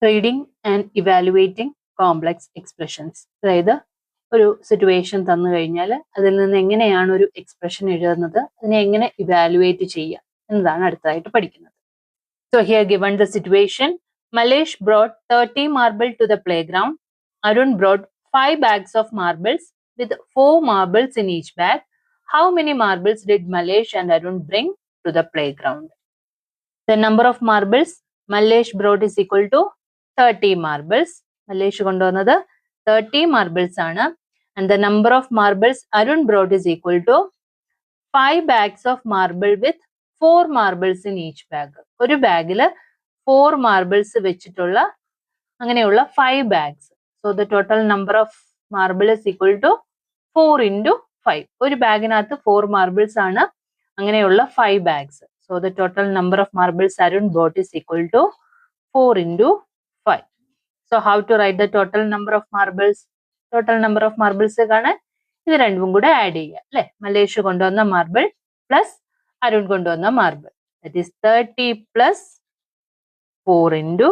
Reading and evaluating complex expressions. അതായത് ഒരു situation തന്നു കഴിഞ്ഞാൽ അതിൽ നിന്ന് എങ്ങനെയാണ് ഒരു എക്സ്പ്രഷൻ എഴുതുന്നത്, അതിനെ എങ്ങനെ ഇവാലുവേറ്റ് ചെയ്യുക എന്നതാണ് അടുത്തതായിട്ട് പഠിക്കുന്നത്. So here given the situation, Malesh brought 30 marble to the playground. Arun brought 5 bags of marbles with 4 marbles in each bag. How many marbles did Malesh and Arun bring to the playground? The number of marbles Malesh brought is equal to 30 marbles. Malesh കൊണ്ടുവന്നത് 30 marbles ആണ്. And the number of marbles Arun brought is equal to 5 bags of marble with 4 marbles in each bag. ഒരു ബാഗിൽ 4 marbles വെച്ചിട്ടുള്ള അങ്ങനെയുള്ള 5 bags. So the total number of marble is equal to 4 into 5. ഒരു ബാഗിനകത്ത് 4 marbles ആണ്, അങ്ങനെയുള്ള 5 bags. So the total number of marbles Arun bought is equal to 4 into 5. So how to write the total number of marbles? Total number of marbles കാണാൻ ഇത് രണ്ടും കൂടെ add ചെയ്യുക അല്ലെ. മലേഷ് കൊണ്ടുവന്ന മാർബിൾ പ്ലസ് അരുൺ കൊണ്ടുവന്ന marble, that is 30 plus 4 into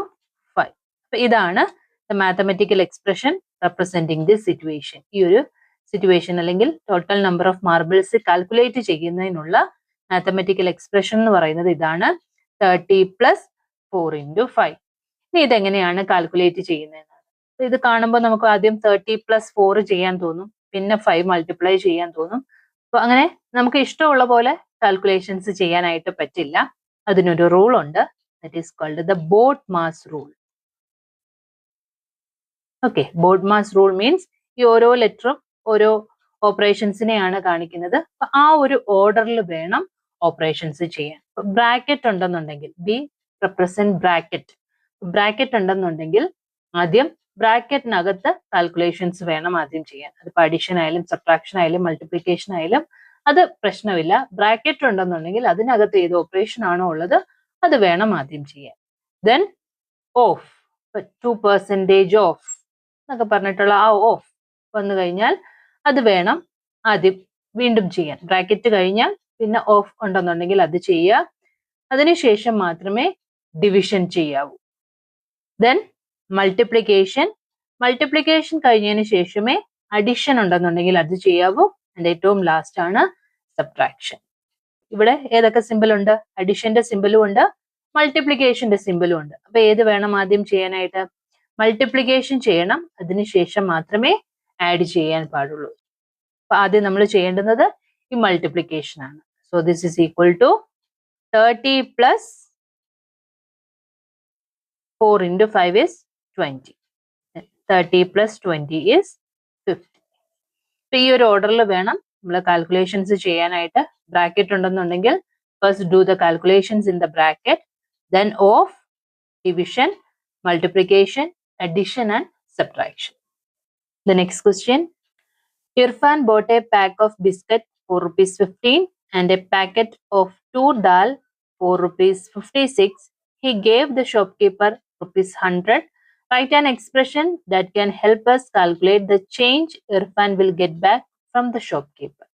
5. അപ്പൊ ഇതാണ് the mathematical expression representing the situation. ഈ ഒരു സിറ്റുവേഷൻ അല്ലെങ്കിൽ total number of marbles calculate ചെയ്യുന്നതിനുള്ള മാത്തമെറ്റിക്കൽ എക്സ്പ്രഷൻ എന്ന് പറയുന്നത് ഇതാണ്, 30 പ്ലസ് 4 into 5. ഇനി ഇതെങ്ങനെയാണ് കാൽക്കുലേറ്റ് ചെയ്യുന്നതെന്നാണ്. ഇത് കാണുമ്പോൾ നമുക്ക് ആദ്യം 30 പ്ലസ് 4 ചെയ്യാൻ തോന്നും, പിന്നെ 5 മൾട്ടിപ്ലൈ ചെയ്യാൻ തോന്നും. അപ്പൊ അങ്ങനെ നമുക്ക് ഇഷ്ടമുള്ള പോലെ കാൽക്കുലേഷൻസ് ചെയ്യാനായിട്ട് പറ്റില്ല. അതിനൊരു റൂൾ ഉണ്ട്, that is called the BODMAS rule. Okay, BODMAS rule means ഈ ഓരോ ലെറ്ററും ഓരോ ഓപ്പറേഷൻസിനെയാണ് കാണിക്കുന്നത്. അപ്പൊ ആ ഒരു ഓർഡറിൽ വേണം ഓപ്പറേഷൻസ് ചെയ്യാൻ. ബ്രാക്കറ്റ് ഉണ്ടെന്നുണ്ടെങ്കിൽ ബി റെപ്രസെന്റ് ബ്രാക്കറ്റ് ഉണ്ടെന്നുണ്ടെങ്കിൽ ആദ്യം ബ്രാക്കറ്റിനകത്ത് കാൽക്കുലേഷൻസ് വേണം ആദ്യം ചെയ്യാൻ. അതിപ്പോൾ അഡിഷൻ ആയാലും സബ്ട്രാക്ഷൻ ആയാലും മൾട്ടിപ്ലിക്കേഷൻ ആയാലും അത് പ്രശ്നമില്ല. ബ്രാക്കറ്റ് ഉണ്ടെന്നുണ്ടെങ്കിൽ അതിനകത്ത് ഏത് ഓപ്പറേഷൻ ആണോ ഉള്ളത് അത് വേണം ആദ്യം ചെയ്യാൻ. ദെൻ ഓഫ്, 2% ഓഫ് എന്നൊക്കെ പറഞ്ഞിട്ടുള്ള ആ ഓഫ് വന്നു കഴിഞ്ഞാൽ അത് വേണം ആദ്യം വീണ്ടും ചെയ്യാൻ. ബ്രാക്കറ്റ് കഴിഞ്ഞാൽ പിന്നെ ഓഫ് ഉണ്ടെന്നുണ്ടെങ്കിൽ അത് ചെയ്യുക. അതിനുശേഷം മാത്രമേ ഡിവിഷൻ ചെയ്യാവൂ. ദെൻ മൾട്ടിപ്ലിക്കേഷൻ കഴിഞ്ഞതിന് ശേഷമേ അഡിഷൻ ഉണ്ടെന്നുണ്ടെങ്കിൽ അത് ചെയ്യാവൂ. ആൻഡ് ഏറ്റവും ലാസ്റ്റ് ആണ് സബ്ട്രാക്ഷൻ. ഇവിടെ ഏതൊക്കെ സിമ്പിൾ ഉണ്ട്? അഡിഷന്റെ സിമ്പിളും ഉണ്ട്, മൾട്ടിപ്ലിക്കേഷന്റെ സിമ്പിളും ഉണ്ട്. അപ്പൊ ഏത് വേണം ആദ്യം ചെയ്യാനായിട്ട്? മൾട്ടിപ്ലിക്കേഷൻ ചെയ്യണം, അതിനുശേഷം മാത്രമേ ആഡ് ചെയ്യാൻ പാടുള്ളൂ. അപ്പൊ ആദ്യം നമ്മൾ ചെയ്യേണ്ടുന്നത് ഈ മൾട്ടിപ്ലിക്കേഷൻ ആണ്. So this is equal to 30 plus 4 into 5 is 20. 30 plus 20 is 50. അപ്പൊ ഈ ഒരു ഓർഡറിൽ വേണം നമ്മൾ കാൽക്കുലേഷൻസ് ചെയ്യാനായിട്ട്. ബ്രാക്കറ്റ് ഉണ്ടെന്നുണ്ടെങ്കിൽ first do the calculations in the bracket, then of, division, multiplication, addition and subtraction. The next question. Irfan bought a pack of biscuit for ₹15 and a packet of 2 dal for ₹56. He gave the shopkeeper ₹100. Write an expression that can help us calculate the change Irfan will get back from the shopkeeper.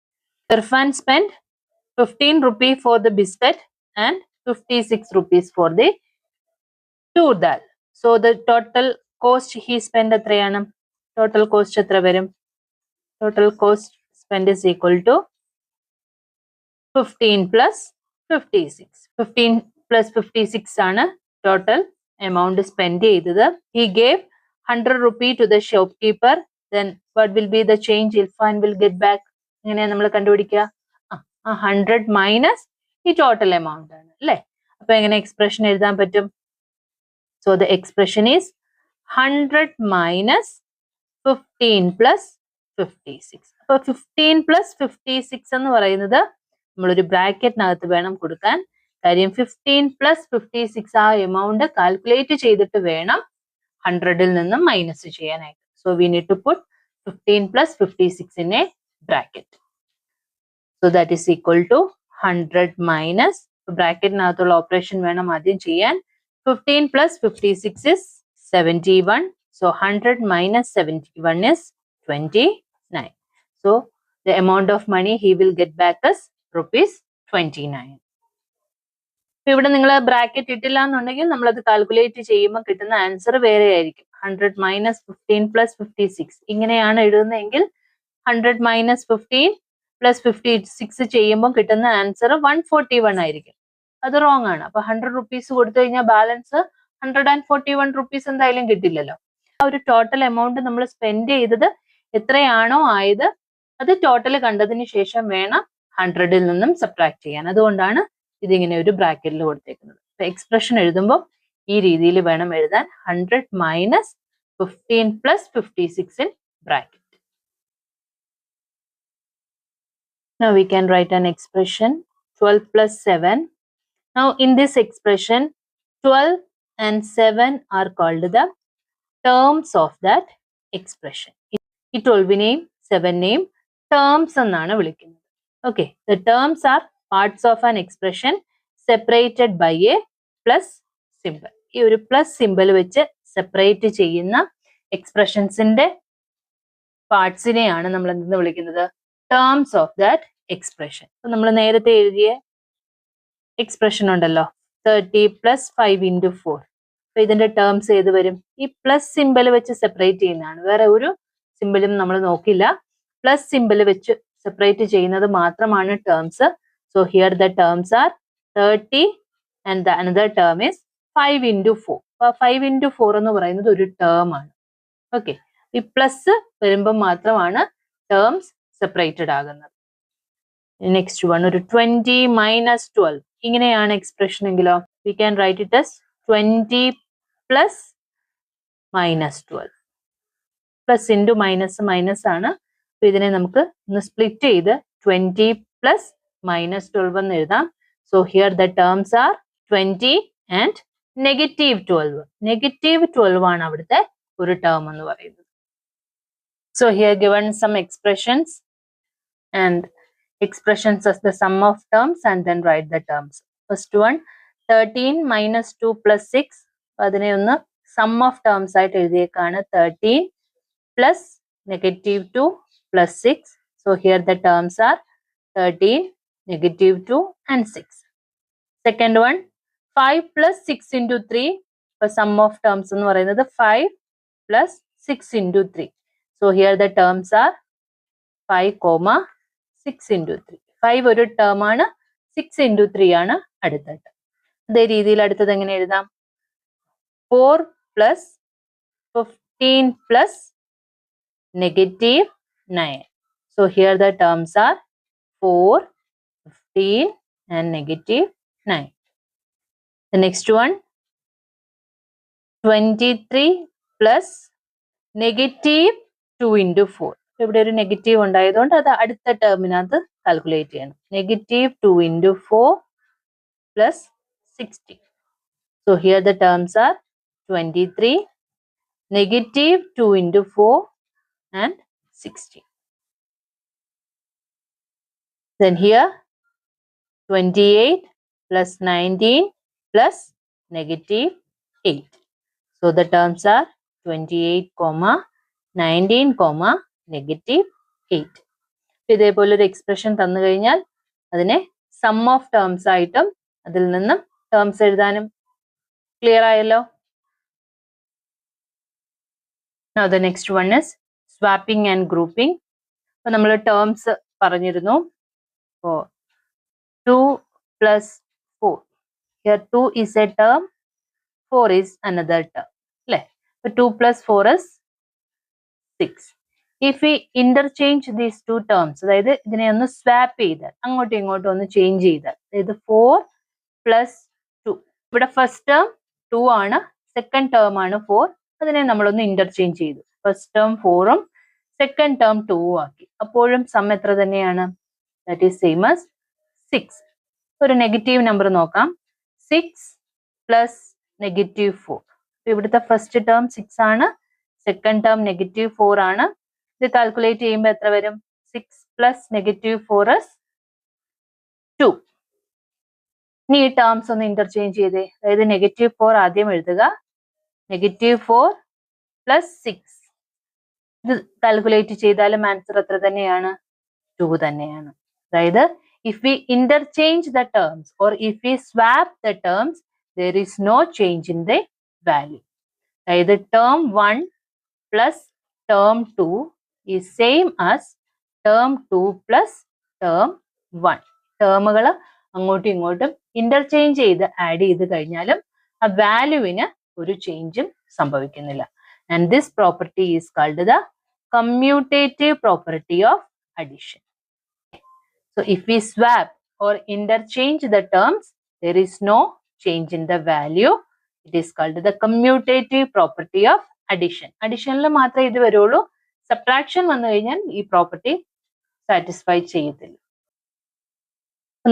Irfan spent 15 rupees for the biscuit and 56 rupees for the 2 dal. So the total cost he spent എത്രയാണ്? Total cost എത്ര വരും? Total cost spend is equal to 15 plus 56. 15 plus 56 ആണ് total amount spend ചെയ്തത്. He gave 100 rupees to the shopkeeper. Then what will be the change Irfan will get back? എങ്ങനെയാ നമ്മൾ കണ്ടുപിടിക്കുക? 100 minus ഈ total amount ആണ് അല്ലേ. അപ്പൊ എങ്ങനെ എക്സ്പ്രഷൻ എഴുതാൻ പറ്റും? So the expression is 100 minus 15 plus 56. അപ്പൊ 15 plus 56 എന്ന് പറയുന്നത് നമ്മളൊരു ബ്രാക്കറ്റിനകത്ത് വേണം കൊടുക്കാൻ. കാര്യം 15 plus 56 ആ എമൗണ്ട് കാൽക്കുലേറ്റ് ചെയ്തിട്ട് വേണം 100ൽ നിന്നും മൈനസ് ചെയ്യാനായിട്ട്. So we need to put 15 plus 56 in a bracket. So that is equal to 100 minus, ബ്രാക്കറ്റിനകത്തുള്ള operation വേണം ആദ്യം ചെയ്യാൻ. 15 plus 56 is 71. So 100 minus 71 is 29. So the amount of money he will get back is ₹29. ഇവിടെ നിങ്ങൾ bracket ഇട്ടില്ല എന്നുണ്ടെങ്കിൽ നമ്മളത് calculate ചെയ്യുമ്പോൾ കിട്ടുന്ന ആൻസർ വേറെ ആയിരിക്കും. 100 മൈനസ് 15 പ്ലസ് 56 ഇങ്ങനെയാണ് എഴുതുന്നതെങ്കിൽ 100 മൈനസ് 15 പ്ലസ് 56 ചെയ്യുമ്പോൾ കിട്ടുന്ന ആൻസർ 141 ആയിരിക്കും. അത് റോങ് ആണ്. അപ്പൊ 100 റുപ്പീസ് കൊടുത്തു കഴിഞ്ഞാൽ ബാലൻസ് 141 റുപ്പീസ് എന്തായാലും കിട്ടില്ലല്ലോ. ആ ഒരു ടോട്ടൽ എമൗണ്ട് നമ്മൾ സ്പെൻഡ് ചെയ്തത് എത്രയാണോ ആയത് അത് ടോട്ടൽ കണ്ടതിന് ശേഷം വേണം 100ൽ നിന്നും സബ്ട്രാക്ട് ചെയ്യാൻ. അതുകൊണ്ടാണ് ഇതിങ്ങനെ ഒരു ബ്രാക്കറ്റിൽ കൊടുത്തേക്കുന്നത്. അപ്പൊ എക്സ്പ്രഷൻ എഴുതുമ്പോൾ ഈ രീതിയിൽ വേണം എഴുതാൻ. 100 minus 15 plus 56 in bracket. Now we can write an expression 12 plus 7. Now in this expression 12 and 7 are called the terms of that expression. ഈ 12നെയും 7നെയും terms എന്നാണ് വിളിക്കുന്നത്. Okay, the terms are parts of an expression separated by a plus symbol. ഈ ഒരു plus simple വെച്ച് separate ചെയ്യുന്ന എക്സ്പ്രഷൻസിന്റെ പാർട്സിനെയാണ് നമ്മൾ എന്തെന്ന് വിളിക്കുന്നത്? Terms of that expression. അപ്പൊ നമ്മൾ നേരത്തെ എഴുതിയ എക്സ്പ്രഷൻ ഉണ്ടല്ലോ 30 പ്ലസ് 5 ഇൻറ്റു 4. അപ്പൊ ഇതിന്റെ ടേംസ് ഏത് വരും? ഈ പ്ലസ് സിമ്പിൾ വെച്ച് സെപ്പറേറ്റ് ചെയ്യുന്നതാണ്. വേറെ ഒരു സിമ്പിളും നമ്മൾ നോക്കില്ല. പ്ലസ് സിമ്പിൾ വെച്ച് സെപ്പറേറ്റ് ചെയ്യുന്നത് മാത്രമാണ് terms. So here the terms R 30 and the another term is 5 into 4. അപ്പൊ 5 ഇൻറ്റു 4 എന്ന് പറയുന്നത് ഒരു ടേം ആണ്. ഓക്കെ, ഈ പ്ലസ് വരുമ്പോൾ മാത്രമാണ് ടേംസ് സെപ്പറേറ്റഡ് ആകുന്നത്. നെക്സ്റ്റ് വൺ ഒരു 20 മൈനസ് 12 ഇങ്ങനെയാണ് എക്സ്പ്രഷൻ എങ്കിലോ we can write it as 20 plus minus 12. Plus into minus minus ആണ്. അപ്പൊ ഇതിനെ നമുക്ക് ഒന്ന് സ്പ്ലിറ്റ് ചെയ്ത് 20 പ്ലസ് മൈനസ് 12 എന്ന് എഴുതാം. So here the terms are 20 and negative 12. Negative 12 ആണ് അവിടുത്തെ ഒരു ടേം എന്ന് പറയുന്നത്. So here given some expressions and expressions as the sum of terms and then write the terms. First one 13 minus 2 plus 6. അതിനെ ഒന്ന് sum of terms ആയിട്ട് എഴുതിയേക്കാണ്. 13 plus negative 2 plus 6. So here the terms are 13, negative 2 and 6. Second one 5 plus 6 into 3. അപ്പോൾ sum of terms എന്ന് പറയുന്നത് 5 plus 6 into 3. So here the terms are 5, 6 into 3. 5 ഒരു term ആണ്, 6 into 3 ആണ് അടുത്ത ടേം. അതേ രീതിയിൽ അടുത്തത് എങ്ങനെ എഴുതാം? 4 plus 15 plus negative 9. So here the terms are 4, 15 and negative 9. The next one 23 plus negative 2 into 4. ഇവിടെ ഒരു നെഗറ്റീവ് ഉണ്ടായതുകൊണ്ട് അത് അടുത്ത ടേമിനകത്ത് കാൽക്കുലേറ്റ് ചെയ്യണം. Negative 2 into 4 plus 60. So here the terms are 23, negative 2 into 4 and 60. Then here 28 plus 19 plus negative 8. So the terms are 28, 19, negative 8. ഇതേപോലെ ഒരു expression തന്നു കഴിഞ്ഞാൽ അതിനെ സം ഓഫ് ടേംസ് ആയിട്ടും അതിൽ നിന്നും ടേംസ് എഴുതാനും ക്ലിയർ ആയല്ലോ. Now the next one is swapping and grouping. അപ്പൊ നമ്മൾ ടേംസ് പറഞ്ഞിരുന്നു. So 2 plus 4. Here 2 is a term, 4 is another term. അല്ലേ? So 2 plus 4 is 6. If we interchange these two terms, അതായത് ഇതിനെ ഒന്ന് സ്വാപ്പ് ചെയ്താൽ, അങ്ങോട്ടും ഇങ്ങോട്ടും ഒന്ന് ചേഞ്ച് ചെയ്താൽ, അതായത് 4 plus 2. ഇവിടെ ഫസ്റ്റ് ടേം 2 ആണ്, സെക്കൻഡ് ടേം ആണ് 4. അതിനെ നമ്മളൊന്ന് ഇന്റർചേഞ്ച് ചെയ്തു. ഫസ്റ്റ് ടേം 4ഉം സെക്കൻഡ് ടേം 2ഉം ആക്കി. അപ്പോഴും സം എത്ര തന്നെയാണ്? That is same as 6. ഒരു നെഗറ്റീവ് നമ്പർ നോക്കാം. 6 പ്ലസ് നെഗറ്റീവ് 4. ഇവിടുത്തെ ഫസ്റ്റ് ടേം 6 ആണ്, സെക്കൻഡ് ടേം നെഗറ്റീവ് 4 ആണ്. ഇത് കാൽക്കുലേറ്റ് ചെയ്യുമ്പോൾ എത്ര വരും? 6 പ്ലസ് നെഗറ്റീവ് 4 is 2. ഇനി ഈ ടേംസ് ഒന്ന് ഇന്റർചേഞ്ച് ചെയ്തേ. അതായത് നെഗറ്റീവ് 4 ആദ്യം എഴുതുക. Negative 4 plus 6. ഇത് കാൽക്കുലേറ്റ് ചെയ്താലും ആൻസർ എത്ര തന്നെയാണ്? 2 തന്നെയാണ്. അതായത് If we interchange the terms or if we swap the terms, there is no change in the value. അതായത് term 1 plus term 2 is same as term 2 plus term 1. ടേമുകൾ അങ്ങോട്ടും ഇങ്ങോട്ടും interchange ചെയ്ത് ആഡ് ചെയ്ത് കഴിഞ്ഞാലും ആ വാല്യൂവിന് ഒരു ചേഞ്ചും സംഭവിക്കുന്നില്ല. And this property is called the commutative property of addition. So if we swap or interchange the terms, there is no change in the value. It is called the commutative property of addition. Addition ൽ മാത്രമേ ഇത് വരുള്ളൂ. Subtraction വന്നു കഴിഞ്ഞാൽ ഈ property satisfy ചെയ്യത്തില്ല.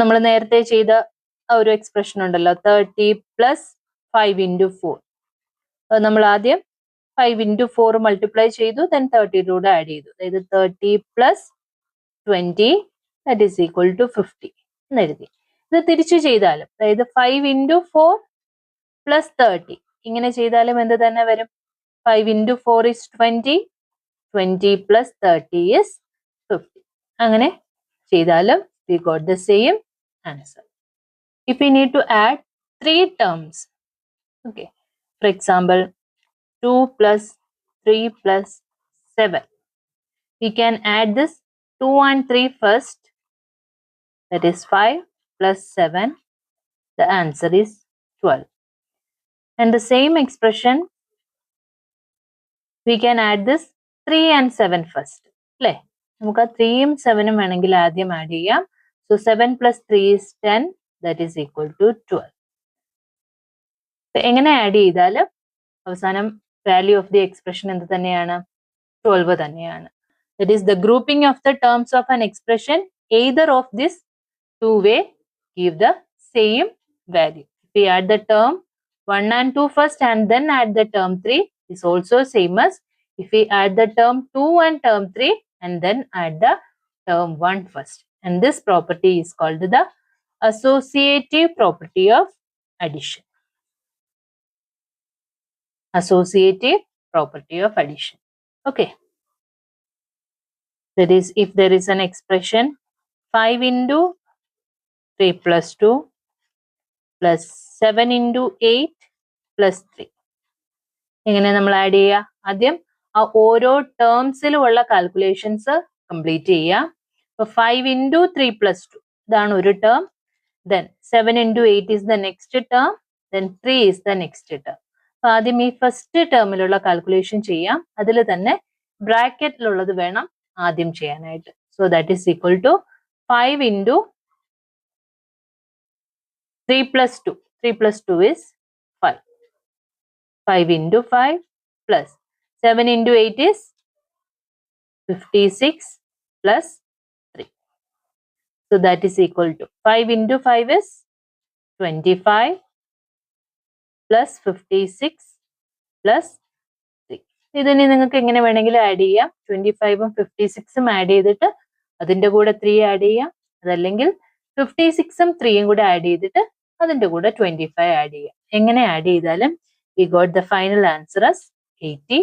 നമ്മൾ നേരത്തെ ചെയ്ത ഒരു എക്സ്പ്രഷൻ ഉണ്ടല്ലോ 30 plus 5 into 4. നമ്മൾ ആദ്യം 5 into 4 മൾട്ടിപ്ലൈ ചെയ്തു, then 30 കൂടെ ആഡ് ചെയ്തു. അതായത് 30 plus 20 that is equal to 50 എന്ന് എഴുതി. ഇത് തിരിച്ചു ചെയ്താലും, അതായത് 5 into 4 plus 30 ഇങ്ങനെ ചെയ്താലും എന്ത് തന്നെ വരും? 5 into 4 is 20, 20 plus 30 is 50. അങ്ങനെ ചെയ്താലും we got the same answer. If we need to add 3 terms, okay, for example 2 plus 3 plus 7, we can add this 2 and 3 first, that is 5 plus 7, the answer is 12. And the same expression, we can add this 3 and 7 first. അല്ലേ? നമുക്ക് 3ഉം 7ഉം വേണമെങ്കിൽ ആദ്യം add ചെയ്യാം. So 7 plus 3 is 10, that is equal to 12. എങ്ങനെ add ചെയ്താലും അവസാനം value of the expression എന്ത് തന്നെയാണ്? 12 തന്നെയാണ്. That is the grouping of the terms of an expression, either of this two way give the same value. If we add the term 1 and 2 first and then add the term 3 is also same as if we add the term 2 and term 3 and then add the term 1 first. And this property is called the associative property of addition. Associative property of addition. Okay. That is, if there is an expression 5 into 3 plus 2 plus 7 into 8 plus 3. എങ്ങനെ നമ്മൾ add ചെയ്യുക? ആദ്യം ആ ഓരോ ടേംസിലുമുള്ള calculations complete ചെയ്യുക. അപ്പോൾ 5 into 3 plus 2 ഇതാണ് ഒരു term. Then 7 into 8 is the next term. Then 3 is the next term. അപ്പോൾ ആദ്യം ഈ ഫസ്റ്റ് ടേമിലുള്ള കാൽക്കുലേഷൻ ചെയ്യാം. അതിൽ തന്നെ ബ്രാക്കറ്റിലുള്ളത് വേണം ആദ്യം ചെയ്യാനായിട്ട്. So that is equal to 5 into 3 plus 2. 3 plus 2 is 5. 5 into 5 plus 7 into 8 is 56 plus 3. So that is equal to 5 into 5 is 25 plus 56 plus 3. ഇതിനെ നിങ്ങൾക്ക് എങ്ങനെ വേണമെങ്കിലും ആഡ് ചെയ്യാം. 25ഉം 56ഉം ആഡ് ചെയ്തിട്ട് അതിൻ്റെ കൂടെ 3 ആഡ് ചെയ്യാം. അതല്ലെങ്കിൽ 56ഉം 3യും കൂടെ ആഡ് ചെയ്തിട്ട് അതിൻ്റെ കൂടെ 25 ആഡ് ചെയ്യാം. എങ്ങനെ ആഡ് ചെയ്താലും we got the final answer as 80